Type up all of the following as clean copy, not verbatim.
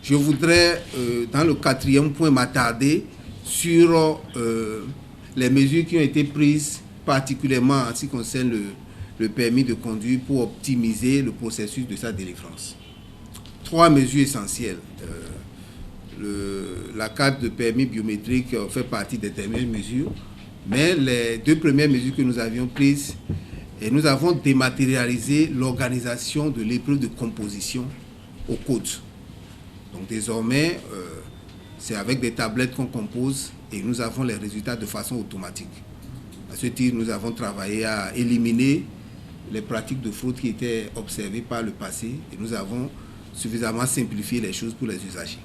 Je voudrais, dans le quatrième point, m'attarder sur les mesures qui ont été prises, particulièrement en ce qui concerne le permis de conduire, pour optimiser le processus de sa délivrance. 3 mesures essentielles. La carte de permis biométrique fait partie des dernières mesures, mais les 2 premières mesures que nous avions prises, et nous avons dématérialisé l'organisation de l'épreuve de composition au code. Donc désormais, c'est avec des tablettes qu'on compose et nous avons les résultats de façon automatique. À ce titre, nous avons travaillé à éliminer les pratiques de fraude qui étaient observées par le passé et nous avons suffisamment simplifié les choses pour les usagers.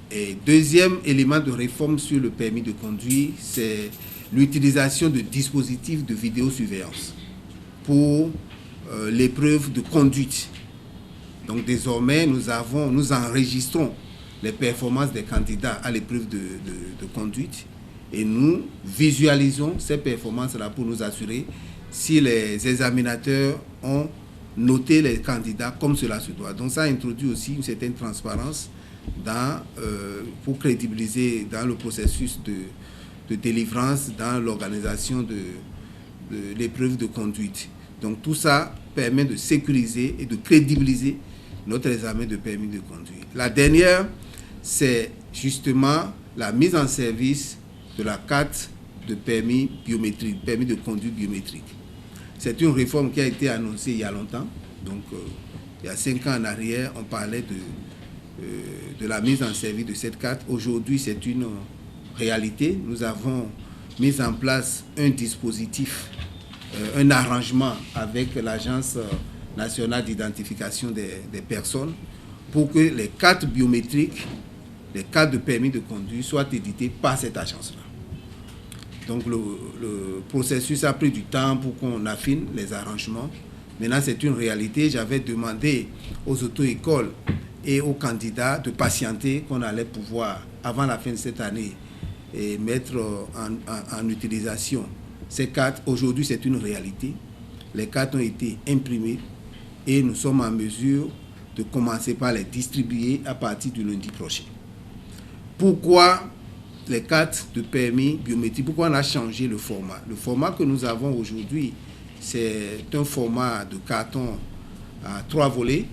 Et deuxième élément de réforme sur le permis de conduire, c'est l'utilisation de dispositifs de vidéosurveillance pour l'épreuve de conduite. Donc désormais, nous enregistrons les performances des candidats à l'épreuve de conduite et nous visualisons ces performances-là pour nous assurer si les examinateurs ont noté les candidats comme cela se doit. Donc ça introduit aussi une certaine transparence pour crédibiliser dans le processus de délivrance, dans l'organisation de l'épreuve de conduite. Donc tout ça permet de sécuriser et de crédibiliser notre examen de permis de conduire. La dernière, c'est justement la mise en service de la carte de permis biométrique, permis de conduire biométrique. C'est une réforme qui a été annoncée il y a longtemps. Donc il y a 5 ans en arrière, on parlait de la mise en service de cette carte. Aujourd'hui, c'est une réalité. Nous avons mis en place un dispositif, un arrangement avec l'Agence nationale d'identification des personnes pour que les cartes biométriques, les cartes de permis de conduire soient éditées par cette agence-là. Donc le processus a pris du temps pour qu'on affine les arrangements. Maintenant, c'est une réalité. J'avais demandé aux auto-écoles et aux candidats de patienter, qu'on allait pouvoir, avant la fin de cette année, mettre en utilisation ces cartes. Aujourd'hui, c'est une réalité. Les cartes ont été imprimées et nous sommes en mesure de commencer par les distribuer à partir du lundi prochain. Pourquoi les cartes de permis biométriques? Pourquoi on a changé le format? Le format que nous avons aujourd'hui, c'est un format de carton à 3 volets.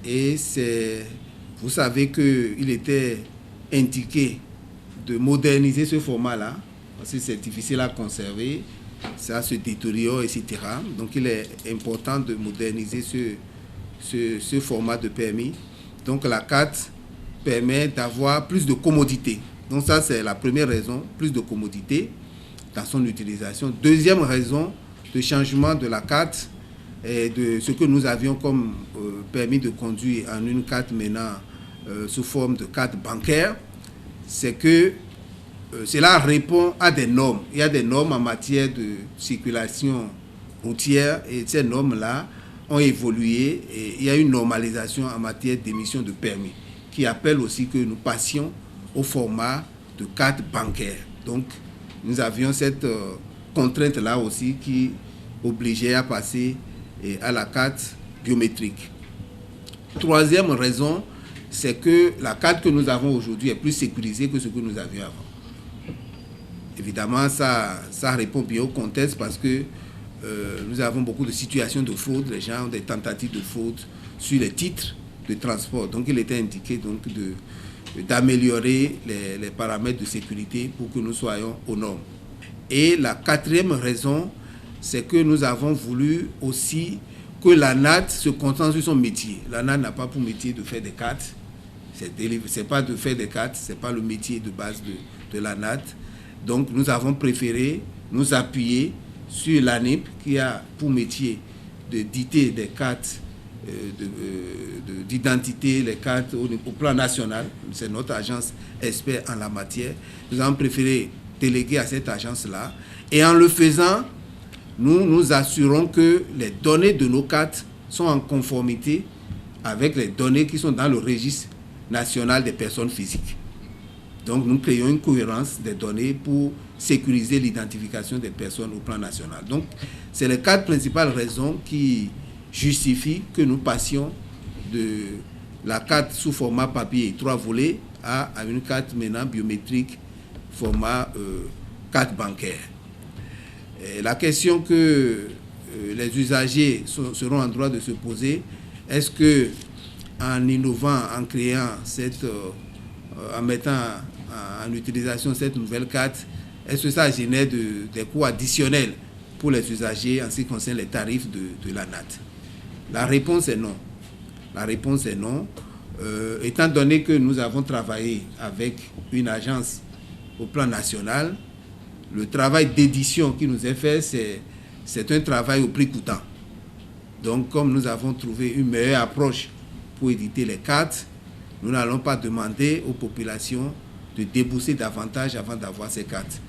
Et vous savez qu'il était indiqué de moderniser ce format-là, parce que c'est difficile à conserver, ça se détériore, etc. Donc il est important de moderniser ce format de permis. Donc la carte permet d'avoir plus de commodité. Donc ça, c'est la première raison, plus de commodité dans son utilisation. Deuxième raison de changement de la carte, et de ce que nous avions comme permis de conduire en une carte maintenant sous forme de carte bancaire, c'est que cela répond à des normes. Il y a des normes en matière de circulation routière et ces normes-là ont évolué et il y a une normalisation en matière d'émission de permis qui appelle aussi que nous passions au format de carte bancaire. Donc nous avions cette contrainte-là aussi qui obligeait à passer à la carte biométrique. Troisième raison, c'est que la carte que nous avons aujourd'hui est plus sécurisée que ce que nous avions avant. Évidemment, ça répond bien au contexte parce que nous avons beaucoup de situations de fraude. Les gens ont des tentatives de fraude sur les titres de transport. Donc, il était indiqué d'améliorer les paramètres de sécurité pour que nous soyons aux normes. Et la quatrième raison, c'est que nous avons voulu aussi que l'ANAT se concentre sur son métier. L'ANAT n'a pas pour métier de faire des cartes. C'est pas de faire des cartes, c'est pas le métier de base de l'ANAT. Donc nous avons préféré nous appuyer sur l'ANIP qui a pour métier d'éditer des cartes d'identité, les cartes au plan national. C'est notre agence expert en la matière. Nous avons préféré déléguer à cette agence-là. Et en le faisant, nous nous assurons que les données de nos cartes sont en conformité avec les données qui sont dans le registre national des personnes physiques. Donc nous créons une cohérence des données pour sécuriser l'identification des personnes au plan national. Donc c'est les 4 principales raisons qui justifient que nous passions la carte sous format papier 3 volets à une carte maintenant biométrique format carte bancaire. Et la question que les usagers seront en droit de se poser, est-ce que en innovant, en créant en mettant en utilisation cette nouvelle carte, est-ce que ça génère des coûts additionnels pour les usagers en ce qui concerne les tarifs de l'ANAT? La réponse est non. La réponse est non. Étant donné que nous avons travaillé avec une agence au plan national, le travail d'édition qui nous est fait, c'est un travail au prix coûtant. Donc, comme nous avons trouvé une meilleure approche pour éditer les cartes, nous n'allons pas demander aux populations de débourser davantage avant d'avoir ces cartes.